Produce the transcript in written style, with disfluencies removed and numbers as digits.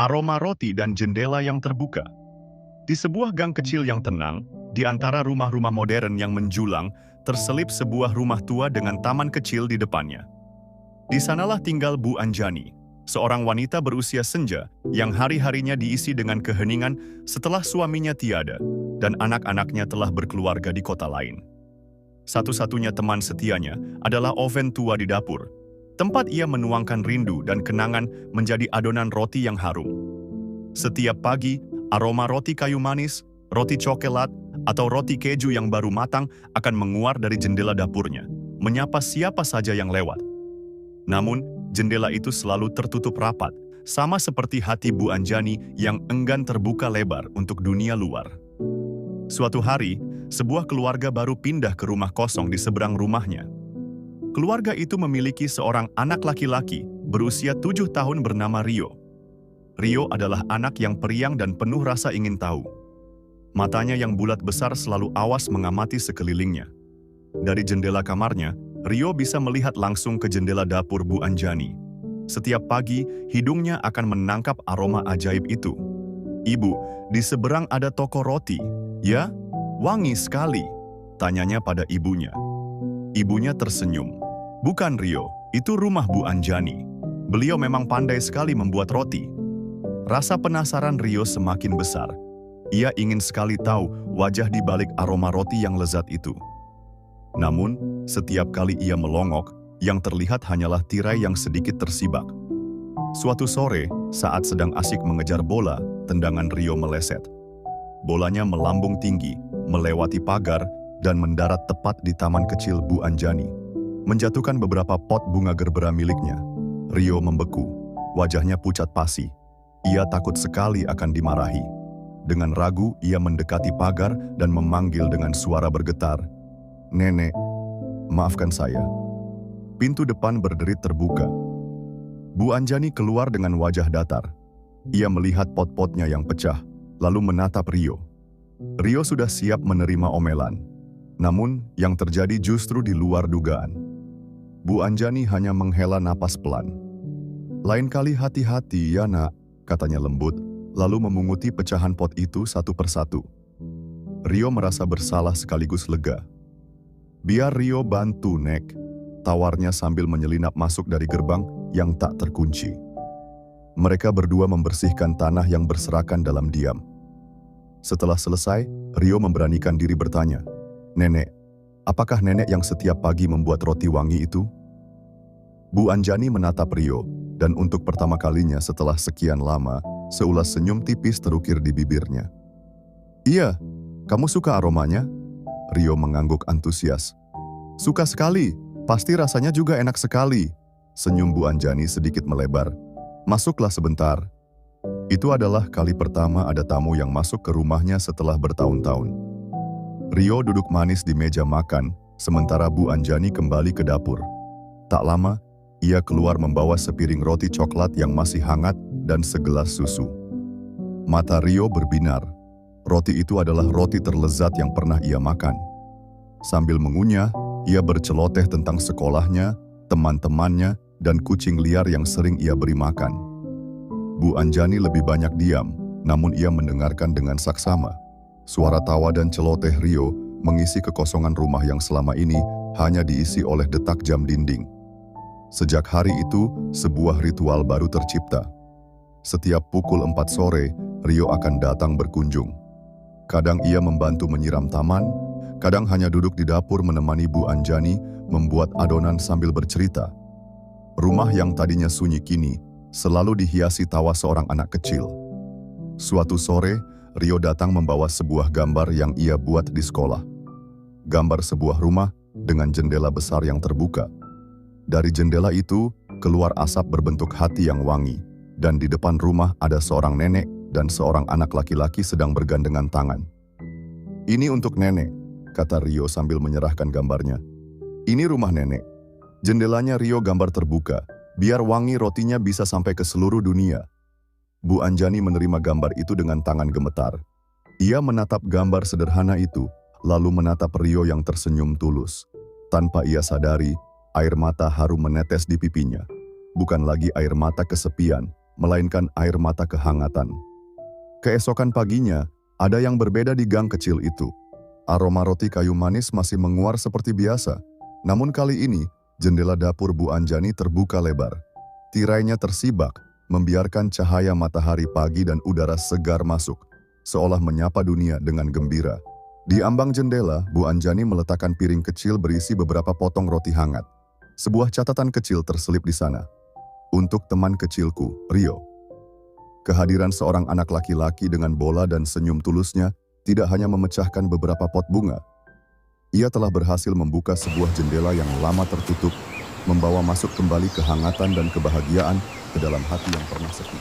aroma roti dan jendela yang terbuka. Di sebuah gang kecil yang tenang, di antara rumah-rumah modern yang menjulang, terselip sebuah rumah tua dengan taman kecil di depannya. Di sanalah tinggal Bu Anjani, seorang wanita berusia senja yang hari-harinya diisi dengan keheningan setelah suaminya tiada dan anak-anaknya telah berkeluarga di kota lain. Satu-satunya teman setianya adalah oven tua di dapur, tempat ia menuangkan rindu dan kenangan menjadi adonan roti yang harum. Setiap pagi, aroma roti kayu manis, roti coklat, atau roti keju yang baru matang akan menguar dari jendela dapurnya, menyapa siapa saja yang lewat. Namun, jendela itu selalu tertutup rapat, sama seperti hati Bu Anjani yang enggan terbuka lebar untuk dunia luar. Suatu hari, sebuah keluarga baru pindah ke rumah kosong di seberang rumahnya. Keluarga itu memiliki seorang anak laki-laki berusia 7 tahun bernama Rio. Rio adalah anak yang periang dan penuh rasa ingin tahu. Matanya yang bulat besar selalu awas mengamati sekelilingnya. Dari jendela kamarnya, Rio bisa melihat langsung ke jendela dapur Bu Anjani. Setiap pagi, hidungnya akan menangkap aroma ajaib itu. "Ibu, di seberang ada toko roti." "Ya? Wangi sekali," tanyanya pada ibunya. Ibunya tersenyum. "Bukan Rio, itu rumah Bu Anjani. Beliau memang pandai sekali membuat roti." Rasa penasaran Rio semakin besar. Ia ingin sekali tahu wajah di balik aroma roti yang lezat itu. Namun, setiap kali ia melongok, yang terlihat hanyalah tirai yang sedikit tersibak. Suatu sore, saat sedang asyik mengejar bola, tendangan Rio meleset. Bolanya melambung tinggi, melewati pagar, dan mendarat tepat di taman kecil Bu Anjani, menjatuhkan beberapa pot bunga gerbera miliknya. Rio membeku, wajahnya pucat pasi. Ia takut sekali akan dimarahi. Dengan ragu, ia mendekati pagar dan memanggil dengan suara bergetar, "Nenek, maafkan saya." Pintu depan berderit terbuka. Bu Anjani keluar dengan wajah datar. Ia melihat pot-potnya yang pecah, lalu menatap Rio. Rio sudah siap menerima omelan. Namun, yang terjadi justru di luar dugaan. Bu Anjani hanya menghela napas pelan. "Lain kali hati-hati ya nak," katanya lembut, lalu memunguti pecahan pot itu satu persatu. Rio merasa bersalah sekaligus lega. "Biar Rio bantu, Nek," tawarnya sambil menyelinap masuk dari gerbang yang tak terkunci. Mereka berdua membersihkan tanah yang berserakan dalam diam. Setelah selesai, Rio memberanikan diri bertanya, "Nenek, apakah nenek yang setiap pagi membuat roti wangi itu?" Bu Anjani menatap Rio, dan untuk pertama kalinya setelah sekian lama, seulas senyum tipis terukir di bibirnya. "Iya, kamu suka aromanya?" Rio mengangguk antusias. "Suka sekali, pasti rasanya juga enak sekali." Senyum Bu Anjani sedikit melebar. "Masuklah sebentar." Itu adalah kali pertama ada tamu yang masuk ke rumahnya setelah bertahun-tahun. Rio duduk manis di meja makan, sementara Bu Anjani kembali ke dapur. Tak lama, ia keluar membawa sepiring roti coklat yang masih hangat dan segelas susu. Mata Rio berbinar. Roti itu adalah roti terlezat yang pernah ia makan. Sambil mengunyah, ia berceloteh tentang sekolahnya, teman-temannya, dan kucing liar yang sering ia beri makan. Bu Anjani lebih banyak diam, namun ia mendengarkan dengan saksama. Suara tawa dan celoteh Rio mengisi kekosongan rumah yang selama ini hanya diisi oleh detak jam dinding. Sejak hari itu, sebuah ritual baru tercipta. Setiap pukul 4 sore, Rio akan datang berkunjung. Kadang ia membantu menyiram taman, kadang hanya duduk di dapur menemani Bu Anjani membuat adonan sambil bercerita. Rumah yang tadinya sunyi kini selalu dihiasi tawa seorang anak kecil. Suatu sore, Rio datang membawa sebuah gambar yang ia buat di sekolah. Gambar sebuah rumah dengan jendela besar yang terbuka. Dari jendela itu, keluar asap berbentuk hati yang wangi, dan di depan rumah ada seorang nenek dan seorang anak laki-laki sedang bergandengan tangan. "Ini untuk nenek," kata Rio sambil menyerahkan gambarnya. "Ini rumah nenek." Jendelanya Rio gambar terbuka, biar wangi rotinya bisa sampai ke seluruh dunia. Bu Anjani menerima gambar itu dengan tangan gemetar. Ia menatap gambar sederhana itu, lalu menatap Rio yang tersenyum tulus. Tanpa ia sadari, air mata harum menetes di pipinya. Bukan lagi air mata kesepian, melainkan air mata kehangatan. Keesokan paginya, ada yang berbeda di gang kecil itu. Aroma roti kayu manis masih menguar seperti biasa. Namun kali ini, jendela dapur Bu Anjani terbuka lebar. Tirainya tersibak, membiarkan cahaya matahari pagi dan udara segar masuk, seolah menyapa dunia dengan gembira. Di ambang jendela, Bu Anjani meletakkan piring kecil berisi beberapa potong roti hangat. Sebuah catatan kecil terselip di sana. Untuk teman kecilku, Rio. Kehadiran seorang anak laki-laki dengan bola dan senyum tulusnya tidak hanya memecahkan beberapa pot bunga. Ia telah berhasil membuka sebuah jendela yang lama tertutup, membawa masuk kembali kehangatan dan kebahagiaan ke dalam hati yang pernah sepi.